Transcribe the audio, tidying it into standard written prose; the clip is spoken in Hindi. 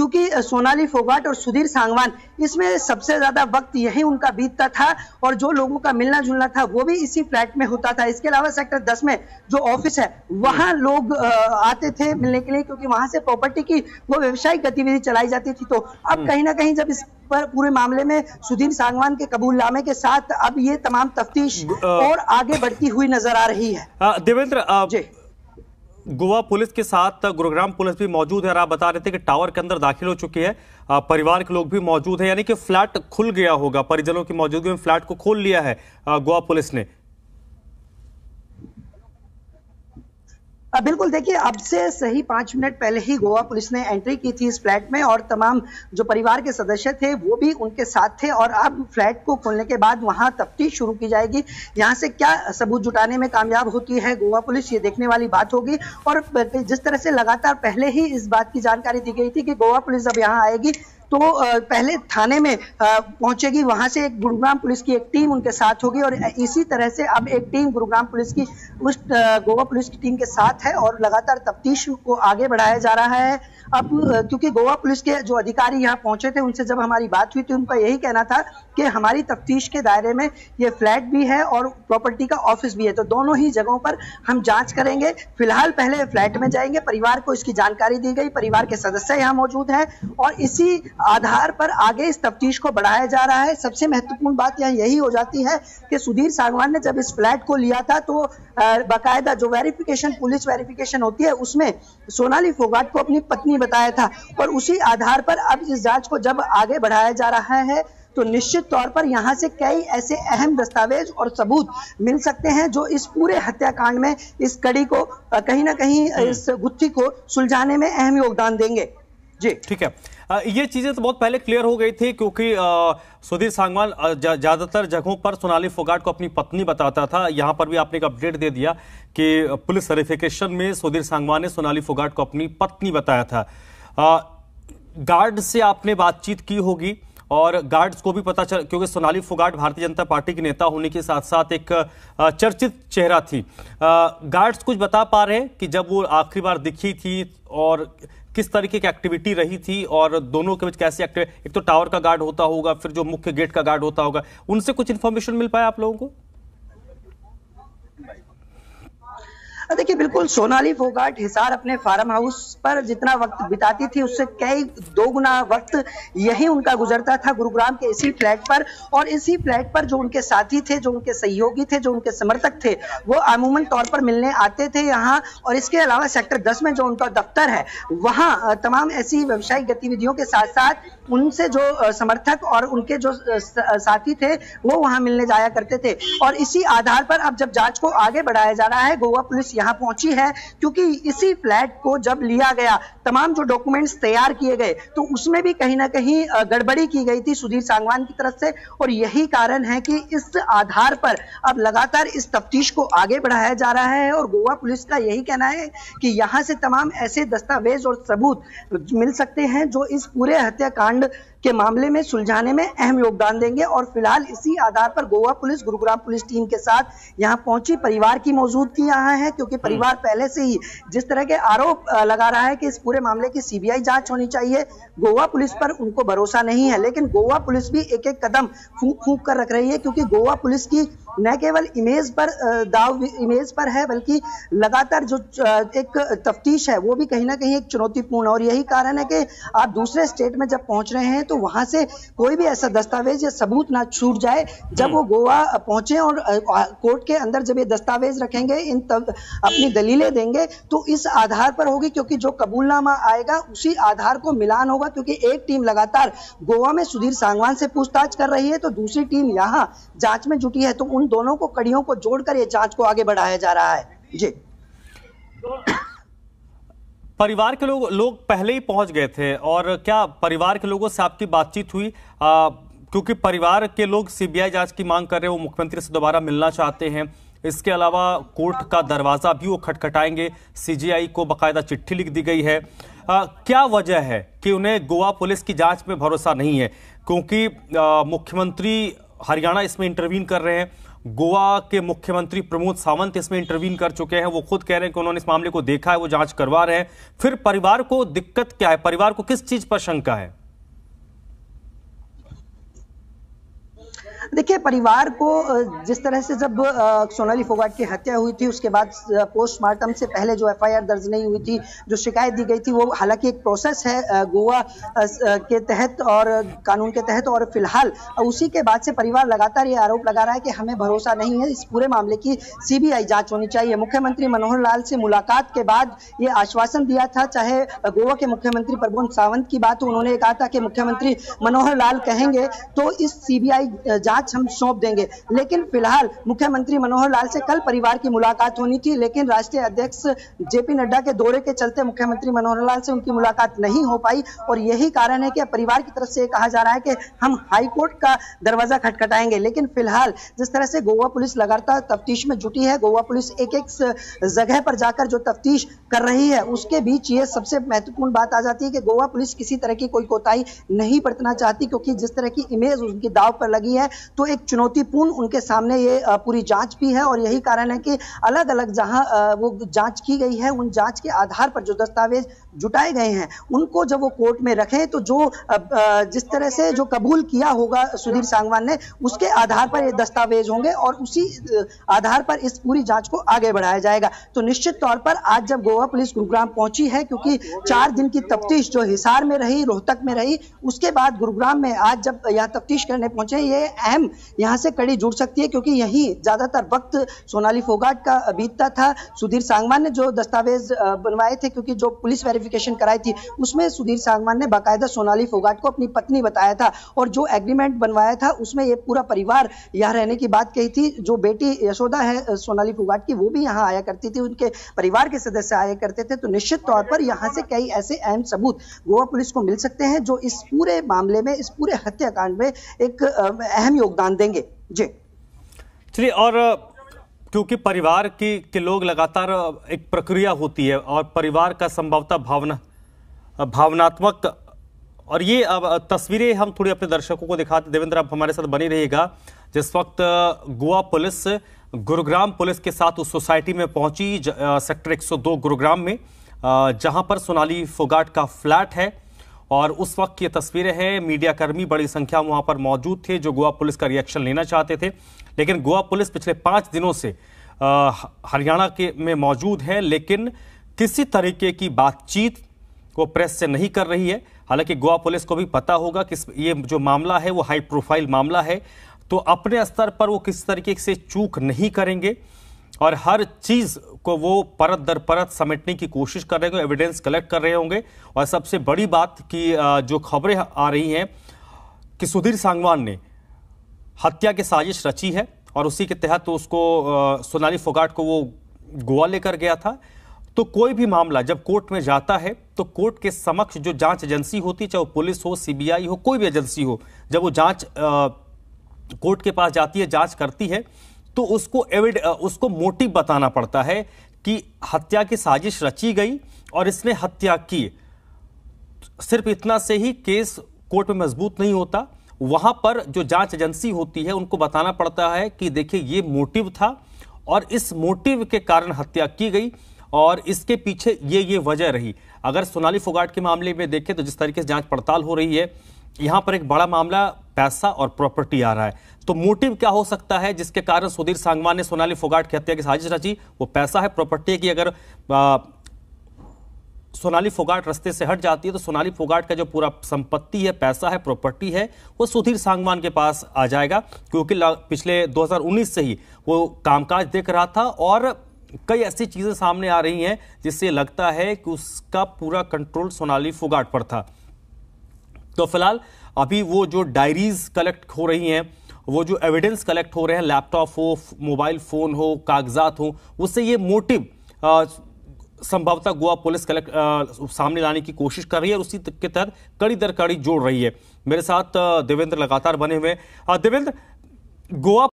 क्योंकि सोनाली फोगाट और सुधीर सांगवान इसमें सबसे ज्यादा वक्त यही उनका बीतता था और जो लोगों का मिलना जुलना था वो भी इसी फ्लैट में होता था। इसके अलावा सेक्टर 10 में जो ऑफिस है वहां लोग आते थे मिलने के लिए, क्योंकि वहां से प्रॉपर्टी की वो व्यवसायिक गतिविधि चलाई जाती थी। तो अब कहीं ना कहीं जब इस पर पूरे मामले में सुधीर सांगवान के कबूलनामे के साथ अब ये तमाम तफ्तीश और आगे बढ़ती हुई नजर आ रही है। देवेंद्र, गोवा पुलिस के साथ गुरुग्राम पुलिस भी मौजूद है और आप बता रहे थे कि टावर के अंदर दाखिल हो चुकी है, परिवार के लोग भी मौजूद है, यानी कि फ्लैट खुल गया होगा, परिजनों की मौजूदगी में फ्लैट को खोल लिया है गोवा पुलिस ने। बिल्कुल, देखिए अब से सही 5 मिनट पहले ही गोवा पुलिस ने एंट्री की थी इस फ्लैट में और तमाम जो परिवार के सदस्य थे वो भी उनके साथ थे और अब फ्लैट को खोलने के बाद वहां तफ्तीश शुरू की जाएगी। यहां से क्या सबूत जुटाने में कामयाब होती है गोवा पुलिस, ये देखने वाली बात होगी। और जिस तरह से लगातार पहले ही इस बात की जानकारी दी गई थी कि गोवा पुलिस जब यहाँ आएगी तो पहले थाने में पहुंचेगी, वहां से एक गुरुग्राम पुलिस की एक टीम उनके साथ होगी और इसी तरह से अब एक टीम गुरुग्राम पुलिस की उस गोवा पुलिस की टीम के साथ है और लगातार तफ्तीश को आगे बढ़ाया जा रहा है। अब क्योंकि गोवा पुलिस के जो अधिकारी यहाँ पहुंचे थे उनसे जब हमारी बात हुई थी उनका यही कहना था कि हमारी तफ्तीश के दायरे में ये फ्लैट भी है और प्रॉपर्टी का ऑफिस भी है, तो दोनों ही जगहों पर हम जांच करेंगे। फिलहाल पहले फ्लैट में जाएंगे, परिवार को इसकी जानकारी दी गई, परिवार के सदस्य यहाँ मौजूद हैं और इसी आधार पर आगे इस तफ्तीश को बढ़ाया जा रहा है। सबसे महत्वपूर्ण बात यहाँ यही हो जाती है कि सुधीर सांगवान ने जब इस फ्लैट को लिया था तो बाकायदा जो वेरिफिकेशन, पुलिस वेरिफिकेशन होती है उसमें सोनाली फोगाट को अपनी पत्नी बताया था और उसी आधार पर अब इस जांच को जब आगे बढ़ाया जा रहा है तो निश्चित तौर पर यहां से कई ऐसे अहम दस्तावेज और सबूत मिल सकते हैं जो इस पूरे हत्याकांड में इस कड़ी को कहीं ना कहीं इस गुत्थी को सुलझाने में अहम योगदान देंगे। जी ठीक है, ये चीजें तो बहुत पहले क्लियर हो गई थी क्योंकि सुधीर सांगवान ज्यादातर जगहों पर सोनाली फोगाट को अपनी पत्नी बताता था। यहां पर भी आपने एक अपडेट दे दिया कि पुलिस वेरिफिकेशन में सुधीर सांगवान ने सोनाली फोगाट को अपनी पत्नी बताया था। गार्ड से आपने बातचीत की होगी और गार्ड्स को भी पता चल, क्योंकि सोनाली फोगाट भारतीय जनता पार्टी की नेता होने के साथ साथ एक चर्चित चेहरा थी। गार्ड्स कुछ बता पा रहे हैं कि जब वो आखिरी बार दिखी थी और किस तरीके की एक्टिविटी रही थी और दोनों के बीच कैसी एक्टिविटी, एक तो टावर का गार्ड होता होगा, फिर जो मुख्य गेट का गार्ड होता होगा, उनसे कुछ इंफॉर्मेशन मिल पाया आप लोगों को? देखिए बिल्कुल, सोनाली फोगाट हिसार अपने फार्म हाउस पर जितना वक्त बिताती थी उससे कई 2 गुना वक्त यही उनका गुजरता था गुरुग्राम के इसी फ्लैट पर। और इसी फ्लैट पर जो उनके साथी थे, जो उनके सहयोगी थे, जो उनके समर्थक थे, वो अमूमन तौर पर मिलने आते थे यहाँ। और इसके अलावा सेक्टर 10 में जो उनका दफ्तर है वहाँ तमाम ऐसी व्यवसायिक गतिविधियों के साथ साथ उनसे जो समर्थक और उनके जो साथी थे वो वहाँ मिलने जाया करते थे। और इसी आधार पर अब जब जांच को आगे बढ़ाया जा रहा है, गोवा पुलिस यहाँ पहुंची है क्योंकि इसी फ्लैट को जब लिया गया, तमाम जो डॉक्यूमेंट्स तैयार किए गए तो उसमें भी कहीं ना कहीं गड़बड़ी की गई थी सुधीर सांगवान की तरफ से। और यही कारण है कि इस आधार पर अब लगातार इस तफ्तीश को आगे बढ़ाया जा रहा है और गोवा पुलिस का यही कहना है कि यहां से तमाम ऐसे दस्तावेज और सबूत मिल सकते हैं जो इस पूरे हत्याकांड के मामले में सुलझाने में अहम योगदान देंगे। और फिलहाल इसी आधार पर Goa police Gurugram police team के साथ यहां पहुंची, परिवार की मौजूदगी यहां है क्योंकि परिवार पहले से ही जिस तरह के आरोप लगा रहा है कि इस पूरे मामले की सीबीआई जांच होनी चाहिए, गोवा पुलिस पर उनको भरोसा नहीं है। लेकिन गोवा पुलिस भी एक एक कदम फूंक फूंक कर रख रही है क्योंकि गोवा पुलिस की न केवल इमेज पर है बल्कि लगातार जो एक तफ्तीश है वो भी कहीं ना कहीं एक चुनौतीपूर्ण। और यही कारण है कि आप दूसरे स्टेट में जब पहुंच रहे हैं तो वहां से कोई भी ऐसा दस्तावेज या सबूत ना छूट जाए। जब वो गोवा पहुंचे और कोर्ट के अंदर जब ये दस्तावेज रखेंगे, इन अपनी दलीलें देंगे तो इस आधार पर होगी क्योंकि जो कबूलनामा आएगा उसी आधार को मिलान होगा। क्योंकि एक टीम लगातार गोवा में सुधीर सांगवान से पूछताछ कर रही है तो दूसरी टीम यहाँ जांच में जुटी है, तो उन दोनों को कड़ियों को जोड़कर ये जांच को आगे बढ़ाया जा रहा है। जी, परिवार के लोग पहले ही पहुंच गए थे और क्या परिवार के लोगों से आपकी बातचीत हुई? क्योंकि परिवार के लोग सीबीआई जांच की मांग कर रहे हैं, वो मुख्यमंत्री से दोबारा मिलना चाहते हैं। इसके अलावा कोर्ट का दरवाजा भी वो खटखटाएंगे, सीजीआई को बाकायदा चिट्ठी लिख दी गई है। क्या वजह है कि उन्हें गोवा पुलिस की जांच में भरोसा नहीं है? क्योंकि मुख्यमंत्री हरियाणा इसमें इंटरवीन कर रहे हैं, गोवा के मुख्यमंत्री प्रमोद सावंत इसमें इंटरवीन कर चुके हैं। वो खुद कह रहे हैं कि उन्होंने इस मामले को देखा है, वो जांच करवा रहे हैं। फिर परिवार को दिक्कत क्या है? परिवार को किस चीज पर शंका है? देखिए, परिवार को जिस तरह से जब सोनाली फोगाट की हत्या हुई थी उसके बाद पोस्टमार्टम से पहले जो एफआईआर दर्ज नहीं हुई थी, जो शिकायत दी गई थी, वो हालांकि एक प्रोसेस है गोवा के तहत और कानून के तहत, और फिलहाल उसी के बाद से परिवार लगातार ये आरोप लगा रहा है कि हमें भरोसा नहीं है, इस पूरे मामले की सीबीआई जांच होनी चाहिए। मुख्यमंत्री मनोहर लाल से मुलाकात के बाद ये आश्वासन दिया था, चाहे गोवा के मुख्यमंत्री प्रमोद सावंत की बात हो, उन्होंने कहा था कि मुख्यमंत्री मनोहर लाल कहेंगे तो इस सीबीआई जांच हम सौंप देंगे। लेकिन फिलहाल मुख्यमंत्री मनोहर लाल से कल परिवार की मुलाकात होनी थी, लेकिन राष्ट्रीय अध्यक्ष जेपी नड्डा के दौरे के चलते मुख्यमंत्री मनोहर लाल से उनकी मुलाकात नहीं हो पाई, और यही कारण है कि परिवार की तरफ से कहा जा रहा है कि हम हाईकोर्ट का दरवाजा खटखटाएंगे। लेकिन फिलहाल जिस तरह से गोवा पुलिस लगातार तफ्तीश में जुटी है, गोवा पुलिस एक एक जगह पर जाकर जो तफ्तीश कर रही है, उसके बीच ये सबसे महत्वपूर्ण बात आ जाती है कि गोवा पुलिस किसी तरह की कोई कोताही नहीं बरतना चाहती, क्योंकि जिस तरह की इमेज उनकी दांव पर लगी है तो एक चुनौतीपूर्ण उनके सामने ये पूरी जांच भी है। और यही कारण है कि अलग अलग जहां वो जांच की गई है, उन जांच के आधार पर जो दस्तावेज जुटाए गए हैं उनको जब वो कोर्ट में रखें तो जो जिस तरह से जो कबूल किया होगा सुधीर सांगवान ने, उसके आधार पर ये दस्तावेज होंगे और उसी आधार पर इस पूरी जांच को आगे बढ़ाया जाएगा। तो निश्चित तौर पर आज जब गोवा पुलिस गुरुग्राम पहुंची है, क्योंकि 4 दिन की तफ्तीश जो हिसार में रही, रोहतक में रही, उसके बाद गुरुग्राम में आज जब यह तफ्तीश करने पहुंचे, ये अहम यहां से कड़ी जुड़ सकती है, क्योंकि यही ज्यादातर वक्त सोनाली फोगाट का बीतता था। सुधीर सांगवान ने जो दस्तावेज बनवाए थे, क्योंकि जो पुलिस वेरिफिकेशन कराई थी उसमें सुधीर सांगवान ने बाकायदा सोनाली फोगाट को अपनी पत्नी बताया था, और जो एग्रीमेंट बनवाया था उसमें ये पूरा परिवार यहाँ रहने की बात कही थी। जो बेटी यशोदा है सोनाली फोगाट की, वो भी यहाँ आया करती थी, उनके परिवार के सदस्य आया करते थे। तो निश्चित तौर पर यहाँ से कई ऐसे अहम सबूत गोवा पुलिस को मिल सकते हैं जो इस पूरे मामले में, इस पूरे हत्याकांड में एक अहम योगदान देंगे। जी चलिए, और क्योंकि परिवार के लोग लगातार एक प्रक्रिया होती है और परिवार का संभवतः भावनात्मक, और ये अब तस्वीरें हम थोड़ी अपने दर्शकों को दिखाते। देवेंद्र, आप हमारे साथ बनी रहिएगा। जिस वक्त गोवा पुलिस गुरुग्राम पुलिस के साथ उस सोसाइटी में पहुंची सेक्टर 102 गुरुग्राम में, जहां पर सोनाली फोगाट का फ्लैट है, और उस वक्त की तस्वीरें हैं। मीडिया कर्मी बड़ी संख्या में वहां पर मौजूद थे जो गोवा पुलिस का रिएक्शन लेना चाहते थे, लेकिन गोवा पुलिस पिछले 5 दिनों से हरियाणा के में मौजूद है, लेकिन किसी तरीके की बातचीत वो प्रेस से नहीं कर रही है। हालांकि गोवा पुलिस को भी पता होगा कि ये जो मामला है वो हाई प्रोफाइल मामला है, तो अपने स्तर पर वो किस तरीके से चूक नहीं करेंगे और हर चीज को वो परत दर परत समेटने की कोशिश कर रहे होंगे, एविडेंस कलेक्ट कर रहे होंगे। और सबसे बड़ी बात कि जो खबरें आ रही हैं कि सुधीर सांगवान ने हत्या की साजिश रची है और उसी के तहत तो उसको सोनाली फोगाट को वो गोवा लेकर गया था। तो कोई भी मामला जब कोर्ट में जाता है तो कोर्ट के समक्ष जो जांच एजेंसी होती है, चाहे वो पुलिस हो, सीबीआई हो, कोई भी एजेंसी हो, जब वो जांच कोर्ट के पास जाती है, जांच करती है, तो उसको मोटिव बताना पड़ता है कि हत्या की साजिश रची गई और इसने हत्या की। सिर्फ इतना से ही केस कोर्ट में मजबूत नहीं होता, वहां पर जो जांच एजेंसी होती है उनको बताना पड़ता है कि देखिए ये मोटिव था और इस मोटिव के कारण हत्या की गई और इसके पीछे ये वजह रही। अगर सोनाली फोगाट के मामले में देखें तो जिस तरीके से जांच पड़ताल हो रही है, यहां पर एक बड़ा मामला पैसा और प्रॉपर्टी आ रहा है। तो मोटिव क्या हो सकता है जिसके कारण सुधीर सांगवान ने सोनाली फोगाट की हत्या की साजिश रची? वो पैसा है, प्रॉपर्टी की। अगर सोनाली फोगाट रास्ते से हट जाती है तो सोनाली फोगाट का जो पूरा संपत्ति है, पैसा है, प्रॉपर्टी है, वो सुधीर सांगवान के पास आ जाएगा, क्योंकि पिछले 2019 से ही वो कामकाज देख रहा था और कई ऐसी चीजें सामने आ रही हैं जिससे लगता है कि उसका पूरा कंट्रोल सोनाली फोगाट पर था। तो फिलहाल अभी वो जो डायरीज कलेक्ट हो रही हैं, वो जो एविडेंस कलेक्ट हो रहे हैं, लैपटॉप हो, मोबाइल फोन हो, कागजात हो, उससे ये मोटिव संभवतः गोवा पुलिस सामने लाने की कोशिश कर रही है और उसी के तहत कड़ी दर कड़ी जोड़ रही है। मेरे साथ देवेंद्र लगातार बने हुए। देवेंद्र, गोवा